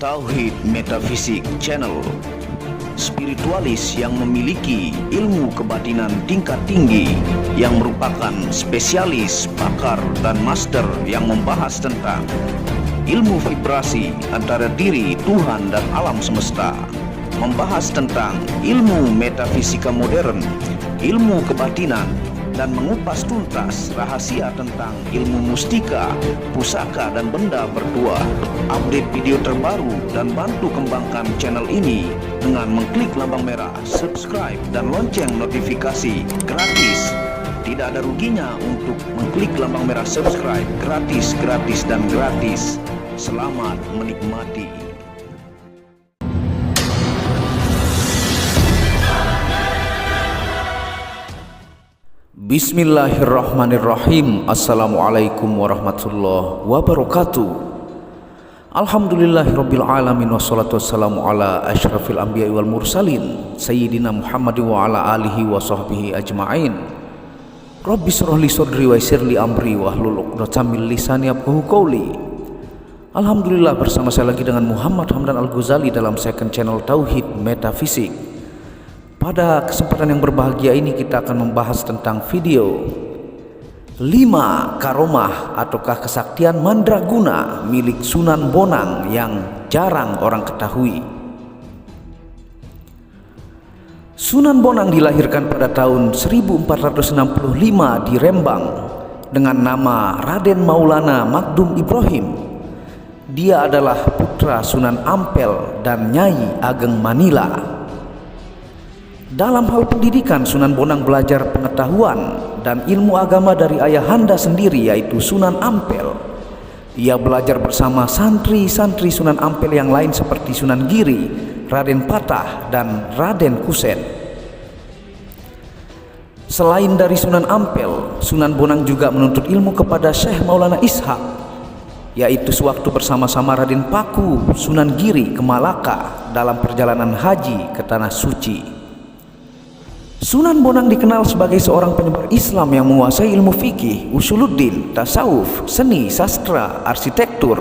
Tauhid Metafisik Channel, spiritualis yang memiliki ilmu kebatinan tingkat tinggi, yang merupakan spesialis, pakar, dan master yang membahas tentang ilmu vibrasi antara diri, Tuhan, dan alam semesta, membahas tentang ilmu metafisika modern, ilmu kebatinan, dan mengupas tuntas rahasia tentang ilmu mustika, pusaka, dan benda bertuah. Update video terbaru dan bantu kembangkan channel ini dengan mengklik lambang merah subscribe dan lonceng notifikasi gratis. Tidak ada ruginya untuk mengklik lambang merah subscribe, gratis, dan gratis. Selamat menikmati. Bismillahirrahmanirrahim. Assalamualaikum warahmatullahi wabarakatuh. Alhamdulillahirabbil alamin, wassalatu wassalamu ala asyrafil anbiya'i wal mursalin sayyidina Muhammadin wa ala alihi wa sahbihi ajma'in. Rabbi shrah li sadri wa yassir li amri wahlul 'uqdatam min lisani yafqahu qawli. Alhamdulillah, bersama saya lagi dengan Muhammad Hamdan Al-Ghazali dalam second channel Tauhid Metafisik. Pada kesempatan yang berbahagia ini kita akan membahas tentang video 5 karomah ataukah kesaktian mandraguna milik Sunan Bonang yang jarang orang ketahui. Sunan Bonang dilahirkan pada tahun 1465 di Rembang dengan nama Raden Maulana Magdum Ibrahim. Dia adalah putra Sunan Ampel dan Nyai Ageng Manila. Dalam hal pendidikan, Sunan Bonang belajar pengetahuan dan ilmu agama dari ayahanda sendiri, yaitu Sunan Ampel. Ia belajar bersama santri-santri Sunan Ampel yang lain seperti Sunan Giri, Raden Patah, dan Raden Kusen. Selain dari Sunan Ampel, Sunan Bonang juga menuntut ilmu kepada Syekh Maulana Ishak, yaitu sewaktu bersama-sama Raden Paku Sunan Giri ke Malaka dalam perjalanan haji ke Tanah Suci. Sunan Bonang dikenal sebagai seorang penyebar Islam yang menguasai ilmu fikih, usuluddin, tasawuf, seni, sastra, arsitektur,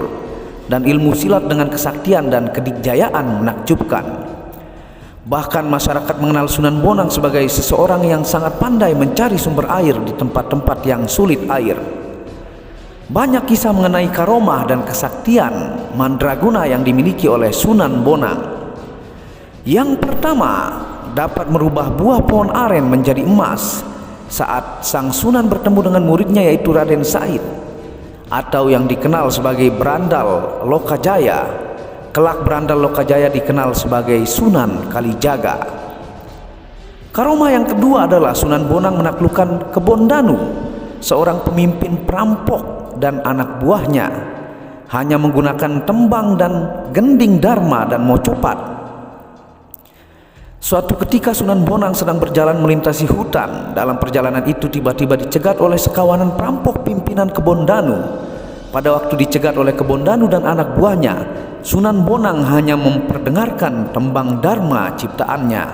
dan ilmu silat dengan kesaktian dan kedikjayaan menakjubkan. Bahkan masyarakat mengenal Sunan Bonang sebagai seseorang yang sangat pandai mencari sumber air di tempat-tempat yang sulit air. Banyak kisah mengenai karomah dan kesaktian mandraguna yang dimiliki oleh Sunan Bonang. Yang pertama, dapat merubah buah pohon aren menjadi emas saat sang Sunan bertemu dengan muridnya yaitu Raden Said, atau yang dikenal sebagai Brandal Lokajaya. Kelak Brandal Lokajaya dikenal sebagai Sunan Kalijaga. Karomah yang kedua adalah Sunan Bonang menaklukkan Kebondanu, seorang pemimpin perampok dan anak buahnya, hanya menggunakan tembang dan gending dharma dan mocopat. Suatu ketika Sunan Bonang sedang berjalan melintasi hutan. Dalam perjalanan itu tiba-tiba dicegat oleh sekawanan perampok pimpinan Kebondanu. Pada waktu dicegat oleh Kebondanu dan anak buahnya, Sunan Bonang hanya memperdengarkan tembang dharma ciptaannya.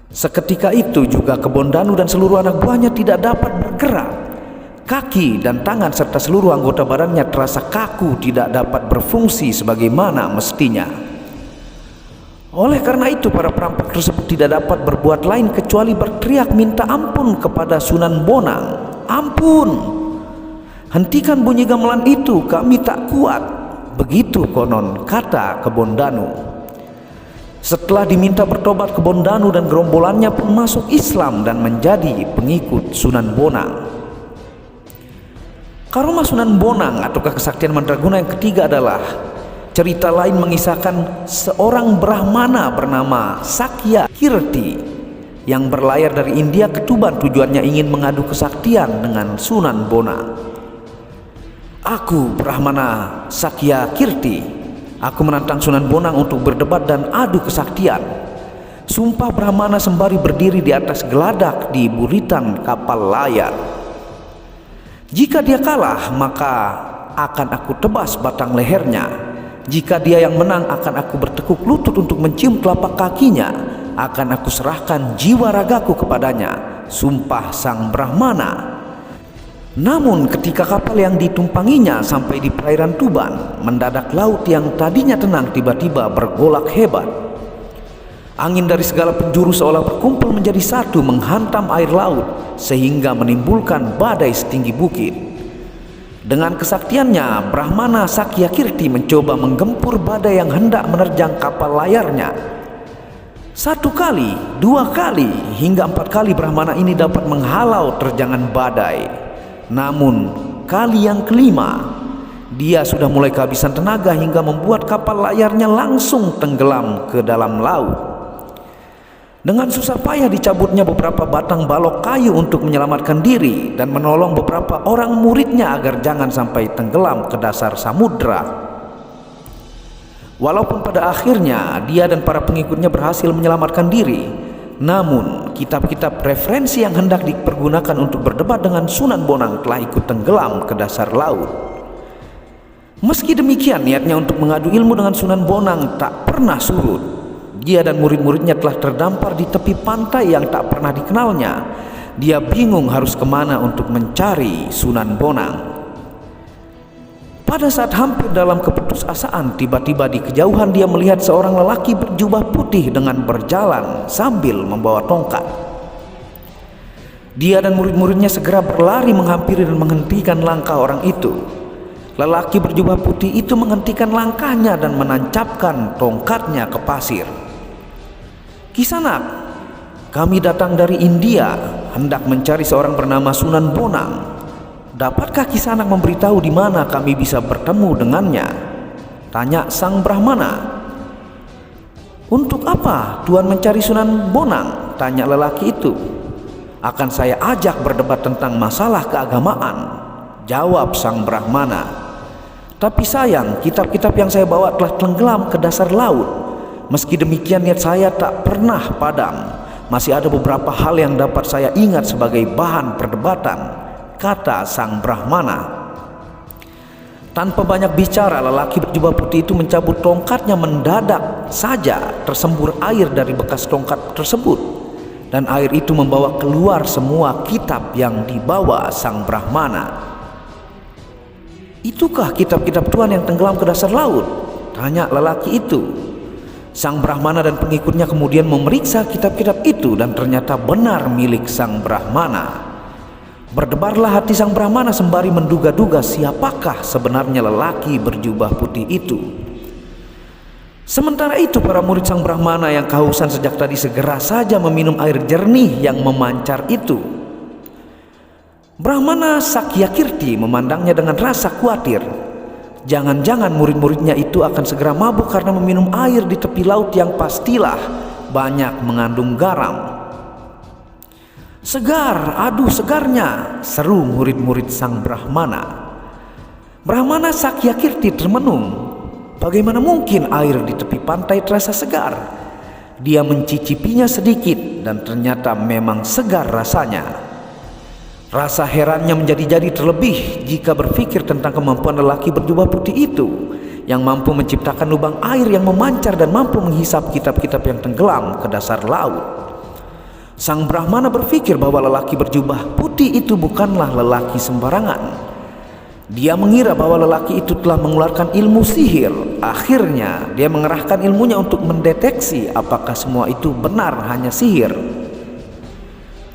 Seketika itu juga Kebondanu dan seluruh anak buahnya tidak dapat bergerak. Kaki dan tangan serta seluruh anggota badannya terasa kaku, tidak dapat berfungsi sebagaimana mestinya. Oleh karena itu para perampok tersebut tidak dapat berbuat lain kecuali berteriak minta ampun kepada Sunan Bonang. "Ampun, hentikan bunyi gamelan itu, kami tak kuat." Begitu konon kata Kebondanu. Setelah diminta bertobat, Kebondanu dan gerombolannya pun masuk Islam dan menjadi pengikut Sunan Bonang. Karomah Sunan Bonang ataukah kesaktian mandraguna yang ketiga adalah cerita lain mengisahkan seorang Brahmana bernama Sakya Kirti yang berlayar dari India ke Tuban. Tujuannya ingin mengadu kesaktian dengan Sunan Bonang. "Aku Brahmana Sakya Kirti. Aku menantang Sunan Bonang untuk berdebat dan adu kesaktian," sumpah Brahmana sembari berdiri di atas geladak di buritan kapal layar. "Jika dia kalah, maka akan aku tebas batang lehernya. Jika dia yang menang, akan aku bertekuk lutut untuk mencium telapak kakinya. Akan aku serahkan jiwa ragaku kepadanya," sumpah sang Brahmana. Namun ketika kapal yang ditumpanginya sampai di perairan Tuban, mendadak laut yang tadinya tenang tiba-tiba bergolak hebat. Angin dari segala penjuru seolah berkumpul menjadi satu menghantam air laut sehingga menimbulkan badai setinggi bukit. Dengan kesaktiannya, Brahmana Sakyakirti mencoba menggempur badai yang hendak menerjang kapal layarnya. 1 kali, 2 kali, hingga 4 kali Brahmana ini dapat menghalau terjangan badai. Namun kali yang kelima, dia sudah mulai kehabisan tenaga hingga membuat kapal layarnya langsung tenggelam ke dalam laut. Dengan susah payah dicabutnya beberapa batang balok kayu untuk menyelamatkan diri dan menolong beberapa orang muridnya agar jangan sampai tenggelam ke dasar samudra. Walaupun pada akhirnya dia dan para pengikutnya berhasil menyelamatkan diri, namun kitab-kitab referensi yang hendak dipergunakan untuk berdebat dengan Sunan Bonang telah ikut tenggelam ke dasar laut. Meski demikian, niatnya untuk mengadu ilmu dengan Sunan Bonang tak pernah surut. Dia dan murid-muridnya telah terdampar di tepi pantai yang tak pernah dikenalnya. Dia bingung harus kemana untuk mencari Sunan Bonang. Pada saat hampir dalam keputusasaan, tiba-tiba di kejauhan dia melihat seorang lelaki berjubah putih dengan berjalan sambil membawa tongkat. Dia dan murid-muridnya segera berlari menghampiri dan menghentikan langkah orang itu. Lelaki berjubah putih itu menghentikan langkahnya dan menancapkan tongkatnya ke pasir. "Kisanak, kami datang dari India, hendak mencari seorang bernama Sunan Bonang. Dapatkah Kisanak memberitahu di mana kami bisa bertemu dengannya?" tanya sang Brahmana. "Untuk apa Tuan mencari Sunan Bonang?" tanya lelaki itu. "Akan saya ajak berdebat tentang masalah keagamaan," jawab sang Brahmana. "Tapi sayang, kitab-kitab yang saya bawa telah tenggelam ke dasar laut. Meski demikian niat saya tak pernah padam. Masih ada beberapa hal yang dapat saya ingat sebagai bahan perdebatan," kata sang Brahmana. Tanpa banyak bicara, lelaki berjubah putih itu mencabut tongkatnya. Mendadak saja tersembur air dari bekas tongkat tersebut, dan air itu membawa keluar semua kitab yang dibawa sang Brahmana. "Itukah kitab-kitab Tuan yang tenggelam ke dasar laut?" tanya lelaki itu. Sang Brahmana dan pengikutnya kemudian memeriksa kitab-kitab itu dan ternyata benar milik sang Brahmana. Berdebarlah hati sang Brahmana sembari menduga-duga siapakah sebenarnya lelaki berjubah putih itu. Sementara itu para murid sang Brahmana yang kehausan sejak tadi segera saja meminum air jernih yang memancar itu. Brahmana Sakyakirti memandangnya dengan rasa khawatir. Jangan-jangan murid-muridnya itu akan segera mabuk karena meminum air di tepi laut yang pastilah banyak mengandung garam. "Segar, aduh segarnya," seru murid-murid sang Brahmana. Brahmana Sakyakirti termenung. Bagaimana mungkin air di tepi pantai terasa segar? Dia mencicipinya sedikit dan ternyata memang segar rasanya. Rasa herannya menjadi-jadi terlebih jika berpikir tentang kemampuan lelaki berjubah putih itu yang mampu menciptakan lubang air yang memancar dan mampu menghisap kitab-kitab yang tenggelam ke dasar laut. Sang Brahmana berpikir bahwa lelaki berjubah putih itu bukanlah lelaki sembarangan. Dia mengira bahwa lelaki itu telah mengeluarkan ilmu sihir. Akhirnya dia mengerahkan ilmunya untuk mendeteksi apakah semua itu benar hanya sihir.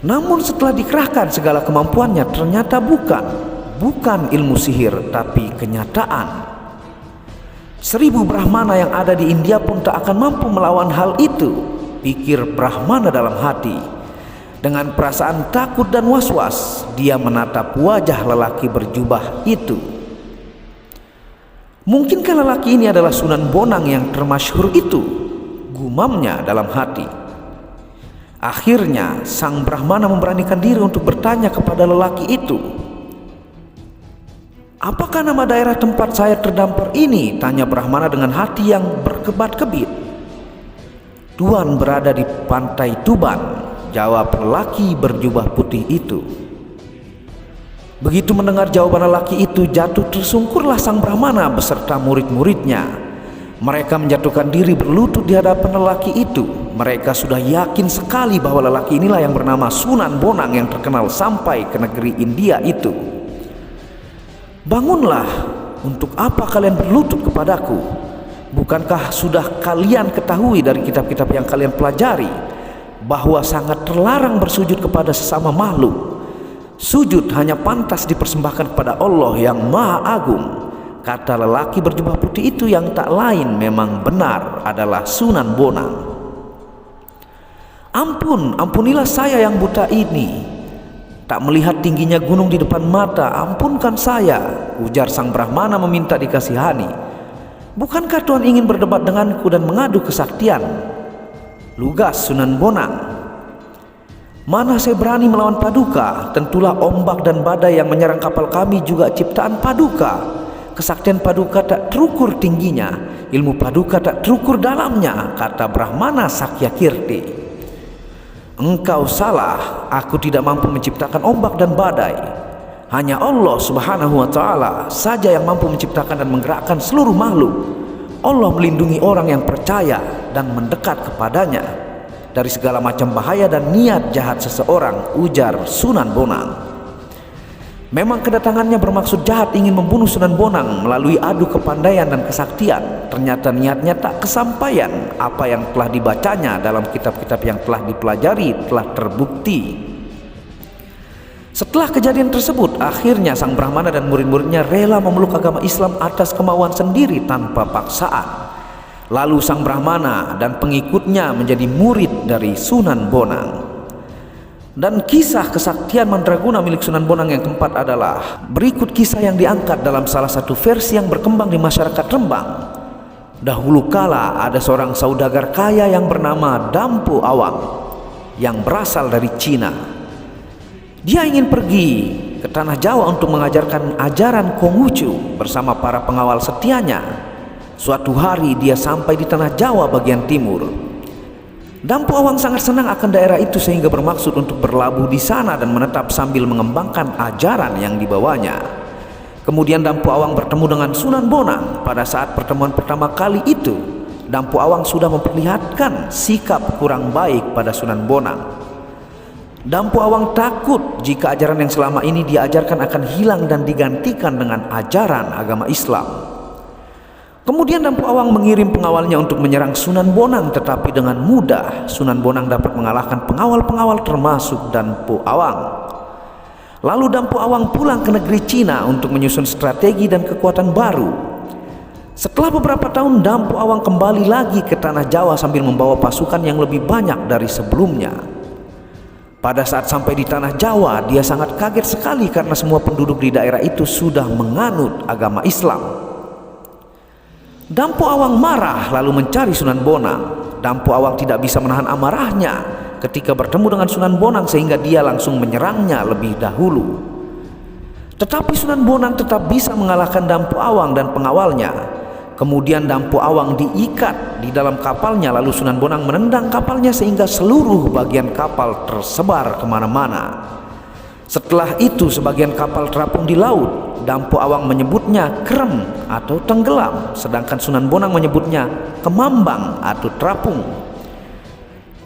Namun setelah dikerahkan segala kemampuannya, ternyata bukan ilmu sihir, tapi kenyataan. 1000 Brahmana yang ada di India pun tak akan mampu melawan hal itu, pikir Brahmana dalam hati. Dengan perasaan takut dan was-was, dia menatap wajah lelaki berjubah itu. Mungkinkah lelaki ini adalah Sunan Bonang yang termasyhur itu? Gumamnya dalam hati. Akhirnya sang Brahmana memberanikan diri untuk bertanya kepada lelaki itu. "Apakah nama daerah tempat saya terdampar ini?" tanya Brahmana dengan hati yang berkebat-kebit. "Tuan berada di pantai Tuban," jawab lelaki berjubah putih itu. Begitu mendengar jawaban lelaki itu, jatuh tersungkurlah sang Brahmana beserta murid-muridnya. Mereka menjatuhkan diri berlutut di hadapan lelaki itu. Mereka sudah yakin sekali bahwa lelaki inilah yang bernama Sunan Bonang yang terkenal sampai ke negeri India itu. Bangunlah, untuk apa kalian berlutut kepadaku? Bukankah sudah kalian ketahui dari kitab-kitab yang kalian pelajari bahwa sangat terlarang bersujud kepada sesama makhluk? Sujud hanya pantas dipersembahkan kepada Allah yang Maha Agung. Kata lelaki berjubah putih itu yang tak lain memang benar adalah Sunan Bonang. Ampunilah saya yang buta ini, tak melihat tingginya gunung di depan mata. Ampunkan saya, ujar sang Brahmana meminta dikasihani. Bukankah Tuhan ingin berdebat denganku dan mengadu kesaktian? Lugas Sunan Bonang. Mana saya berani melawan Paduka? Tentulah ombak dan badai yang menyerang kapal kami juga ciptaan Paduka. Kesaktian Paduka tak terukur tingginya, ilmu Paduka tak terukur dalamnya, kata Brahmana Sakyakirti. Engkau salah, aku tidak mampu menciptakan ombak dan badai. Hanya Allah Subhanahu wa ta'ala saja yang mampu menciptakan dan menggerakkan seluruh makhluk. Allah melindungi orang yang percaya dan mendekat kepadanya dari segala macam bahaya dan niat jahat seseorang, ujar Sunan Bonang. Memang kedatangannya bermaksud jahat, ingin membunuh Sunan Bonang melalui adu kepandaian dan kesaktian. Ternyata niatnya tak kesampaian. Apa yang telah dibacanya dalam kitab-kitab yang telah dipelajari telah terbukti. Setelah kejadian tersebut, akhirnya sang Brahmana dan murid-muridnya rela memeluk agama Islam atas kemauan sendiri tanpa paksaan. Lalu sang Brahmana dan pengikutnya menjadi murid dari Sunan Bonang. Dan kisah kesaktian mandraguna milik Sunan Bonang yang keempat adalah berikut kisah yang diangkat dalam salah satu versi yang berkembang di masyarakat Rembang. Dahulu kala ada seorang saudagar kaya yang bernama Dampu Awang yang berasal dari Cina. Dia ingin pergi ke tanah Jawa untuk mengajarkan ajaran Konghucu bersama para pengawal setianya. Suatu hari dia sampai di tanah Jawa bagian timur. Dampu Awang sangat senang akan daerah itu sehingga bermaksud untuk berlabuh di sana dan menetap sambil mengembangkan ajaran yang dibawanya. Kemudian Dampu Awang bertemu dengan Sunan Bonang. Pada saat pertemuan pertama kali itu, Dampu Awang sudah memperlihatkan sikap kurang baik pada Sunan Bonang. Dampu Awang takut jika ajaran yang selama ini diajarkan akan hilang dan digantikan dengan ajaran agama Islam. Kemudian Dampu Awang mengirim pengawalnya untuk menyerang Sunan Bonang, tetapi dengan mudah Sunan Bonang dapat mengalahkan pengawal-pengawal termasuk Dampu Awang. Lalu Dampu Awang pulang ke negeri Cina untuk menyusun strategi dan kekuatan baru. Setelah beberapa tahun, Dampu Awang kembali lagi ke tanah Jawa sambil membawa pasukan yang lebih banyak dari sebelumnya. Pada saat sampai di tanah Jawa, dia sangat kaget sekali karena semua penduduk di daerah itu sudah menganut agama Islam. Dampu Awang marah lalu mencari Sunan Bonang. Dampu Awang tidak bisa menahan amarahnya ketika bertemu dengan Sunan Bonang sehingga dia langsung menyerangnya lebih dahulu. Tetapi Sunan Bonang tetap bisa mengalahkan Dampu Awang dan pengawalnya. Kemudian Dampu Awang diikat di dalam kapalnya, lalu Sunan Bonang menendang kapalnya sehingga seluruh bagian kapal tersebar kemana-mana. Setelah itu sebagian kapal terapung di laut. Dampu Awang menyebutnya krem atau tenggelam, sedangkan Sunan Bonang menyebutnya kemambang atau terapung.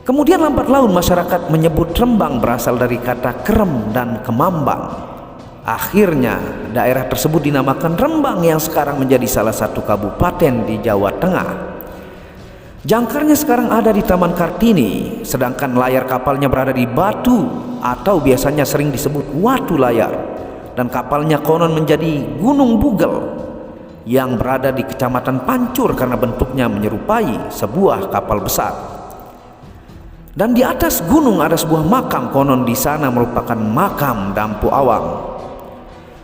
Kemudian lambat laun masyarakat menyebut Rembang berasal dari kata krem dan kemambang. Akhirnya daerah tersebut dinamakan Rembang yang sekarang menjadi salah satu kabupaten di Jawa Tengah. Jangkarnya sekarang ada di Taman Kartini, sedangkan layar kapalnya berada di Batu atau biasanya sering disebut Watu Layar. Dan kapalnya konon menjadi Gunung Bugel yang berada di Kecamatan Pancur karena bentuknya menyerupai sebuah kapal besar. Dan di atas gunung ada sebuah makam, konon di sana merupakan makam Dampu Awang.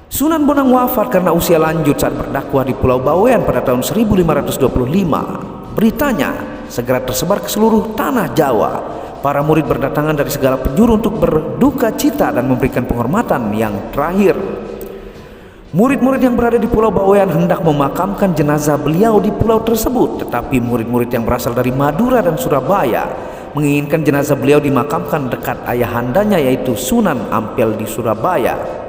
Sunan Bonang wafat karena usia lanjut saat berdakwah di Pulau Bawean pada tahun 1525. Beritanya segera tersebar ke seluruh tanah Jawa. Para murid berdatangan dari segala penjuru untuk berduka cita dan memberikan penghormatan yang terakhir. Murid-murid yang berada di Pulau Bawean hendak memakamkan jenazah beliau di pulau tersebut, tetapi murid-murid yang berasal dari Madura dan Surabaya menginginkan jenazah beliau dimakamkan dekat ayahandanya yaitu Sunan Ampel di Surabaya.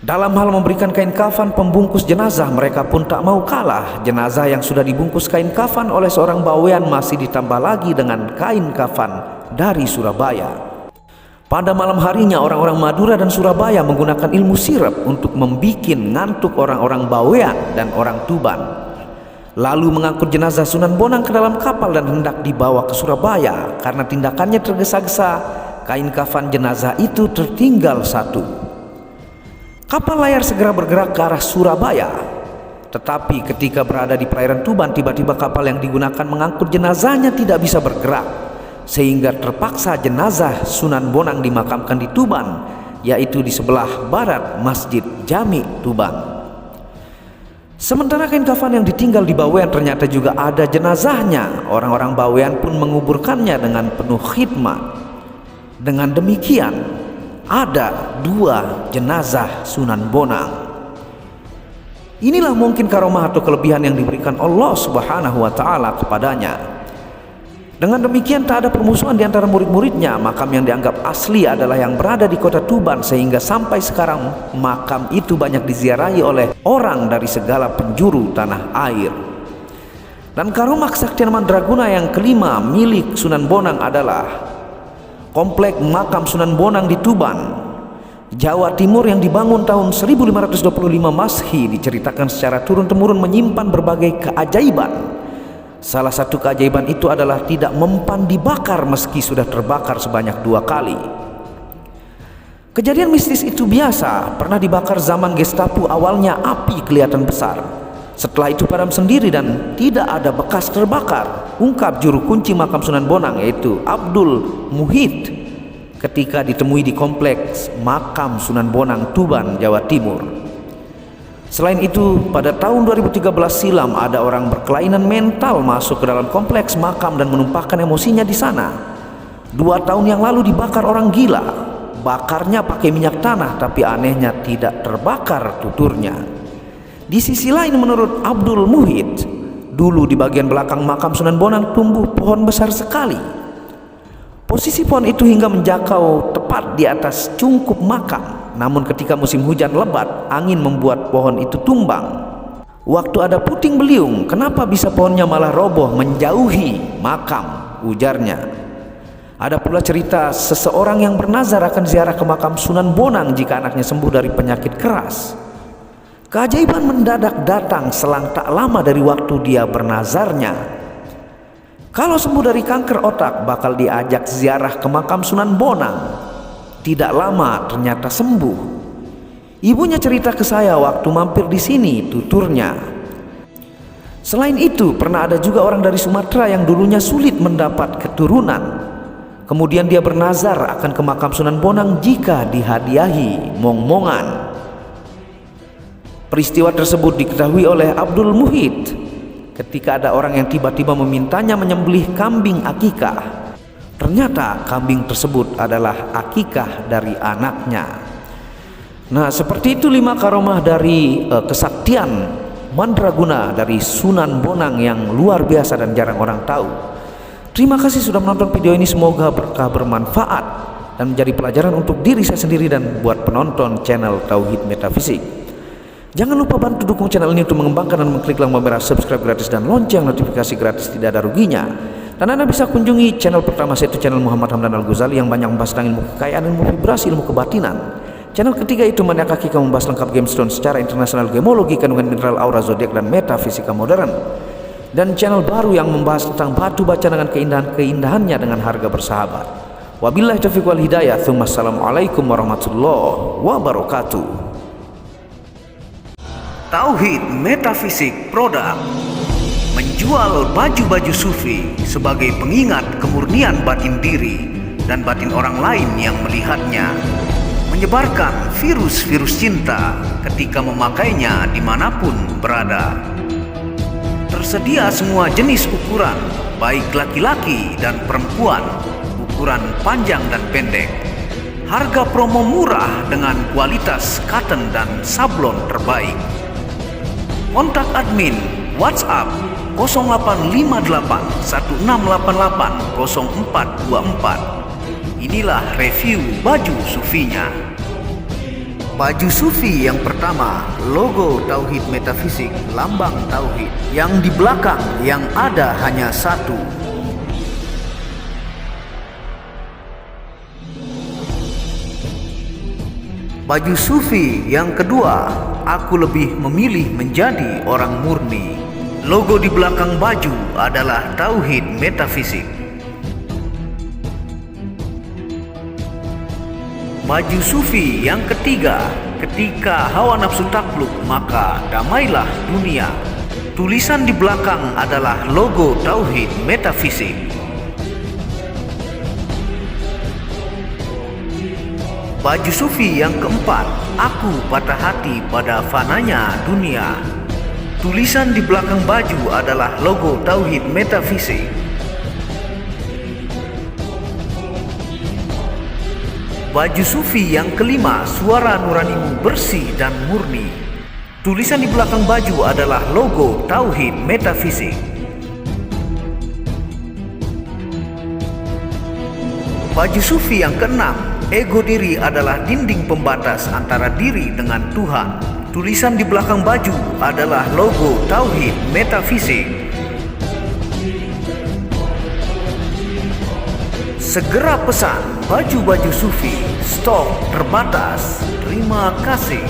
Dalam hal memberikan kain kafan pembungkus jenazah, mereka pun tak mau kalah. Jenazah yang sudah dibungkus kain kafan oleh seorang bawean masih ditambah lagi dengan kain kafan dari Surabaya. Pada malam harinya orang-orang Madura dan Surabaya menggunakan ilmu sirap untuk membuat ngantuk orang-orang Bawean dan orang Tuban. Lalu mengangkut jenazah Sunan Bonang ke dalam kapal dan hendak dibawa ke Surabaya. Karena tindakannya tergesa-gesa, kain kafan jenazah itu tertinggal satu. Kapal layar segera bergerak ke arah Surabaya. Tetapi ketika berada di perairan Tuban, tiba-tiba kapal yang digunakan mengangkut jenazahnya tidak bisa bergerak, sehingga terpaksa jenazah Sunan Bonang dimakamkan di Tuban, yaitu di sebelah barat Masjid Jami Tuban. Sementara kain kafan yang ditinggal di Bawean ternyata juga ada jenazahnya. Orang-orang Bawean pun menguburkannya dengan penuh khidmat. Dengan demikian, ada 2 jenazah Sunan Bonang. Inilah mungkin karomah atau kelebihan yang diberikan Allah Subhanahu wa taala kepadanya. Dengan demikian tak ada permusuhan di antara murid-muridnya. Makam yang dianggap asli adalah yang berada di kota Tuban, sehingga sampai sekarang makam itu banyak diziarahi oleh orang dari segala penjuru tanah air. Dan karomah kesaktian Mandraguna yang kelima milik Sunan Bonang adalah komplek makam Sunan Bonang di Tuban, Jawa Timur, yang dibangun tahun 1525 Masehi, diceritakan secara turun-temurun menyimpan berbagai keajaiban. Salah satu keajaiban itu adalah tidak mempan dibakar meski sudah terbakar sebanyak 2 kali. Kejadian mistis itu biasa, pernah dibakar zaman Gestapo. Awalnya api kelihatan besar, setelah itu padam sendiri dan tidak ada bekas terbakar, ungkap juru kunci makam Sunan Bonang yaitu Abdul Muhid ketika ditemui di kompleks makam Sunan Bonang Tuban, Jawa Timur. Selain itu, pada tahun 2013 silam ada orang berkelainan mental masuk ke dalam kompleks makam dan menumpahkan emosinya di sana. 2 tahun yang lalu dibakar orang gila. Bakarnya pakai minyak tanah, tapi anehnya tidak terbakar tuturnya. Di sisi lain, menurut Abdul Muhid, dulu di bagian belakang makam Sunan Bonang tumbuh pohon besar sekali. Posisi pohon itu hingga menjangkau tepat di atas cungkup makam. Namun ketika musim hujan lebat, angin membuat pohon itu tumbang. Waktu ada puting beliung, kenapa bisa pohonnya malah roboh menjauhi makam, ujarnya. Ada pula cerita seseorang yang bernazar akan ziarah ke makam Sunan Bonang jika anaknya sembuh dari penyakit keras. Keajaiban mendadak datang selang tak lama dari waktu dia bernazarnya. Kalau sembuh dari kanker otak, bakal diajak ziarah ke makam Sunan Bonang. Tidak lama ternyata sembuh. Ibunya cerita ke saya waktu mampir di sini, tuturnya. Selain itu, pernah ada juga orang dari Sumatera yang dulunya sulit mendapat keturunan. Kemudian dia bernazar akan ke makam Sunan Bonang jika dihadiahi mong-mongan. Peristiwa tersebut diketahui oleh Abdul Muhid ketika ada orang yang tiba-tiba memintanya menyembelih kambing akikah. Ternyata kambing tersebut adalah akikah dari anaknya. Nah, seperti itu 5 karomah dari kesaktian Mandraguna dari Sunan Bonang yang luar biasa dan jarang orang tahu. Terima kasih sudah menonton video ini, semoga berkah, bermanfaat dan menjadi pelajaran untuk diri saya sendiri dan buat penonton channel Tauhid Metafisik. Jangan lupa bantu dukung channel ini untuk mengembangkan dan mengklik tombol merah subscribe gratis dan lonceng notifikasi gratis, tidak ada ruginya. Dan Anda bisa kunjungi channel pertama saya, itu channel Muhammad Hamdan Al-Ghazali yang banyak membahas tentang ilmu kekayaan, ilmu vibrasi, ilmu kebatinan. Channel ketiga itu Maniak Hakika, membahas lengkap gemstone secara internasional, gemologi, kandungan mineral, aura, zodiak, dan metafisika modern. Dan channel baru yang membahas tentang batu baca dengan keindahan-keindahannya dengan harga bersahabat. Wabillahi taufiq wal hidayah. Assalamualaikum warahmatullahi wabarakatuh. Tauhid Metafisik Produk menjual baju-baju sufi sebagai pengingat kemurnian batin diri dan batin orang lain yang melihatnya, menyebarkan virus-virus cinta ketika memakainya dimanapun berada. Tersedia semua jenis ukuran, baik laki-laki dan perempuan, ukuran panjang dan pendek. Harga promo murah dengan kualitas cotton dan sablon terbaik. Kontak admin WhatsApp 0858 1688 0424. Inilah review baju sufinya. Baju sufi yang pertama, logo Tauhid Metafisik, lambang Tauhid. Yang di belakang yang ada hanya satu. Baju sufi yang kedua, aku lebih memilih menjadi orang murni. Logo di belakang baju adalah tauhid metafisik. Baju sufi yang ketiga, ketika hawa nafsu takluk maka damailah dunia. Tulisan di belakang adalah logo tauhid metafisik. Baju sufi yang keempat, aku patah hati pada fananya dunia. Tulisan di belakang baju adalah logo tauhid metafisik. Baju sufi yang kelima, suara nuranimu bersih dan murni. Tulisan di belakang baju adalah logo tauhid metafisik. Baju sufi yang keenam, ego diri adalah dinding pembatas antara diri dengan Tuhan. Tulisan di belakang baju adalah logo tauhid metafisik. Segera pesan baju-baju sufi, stok terbatas. Terima kasih.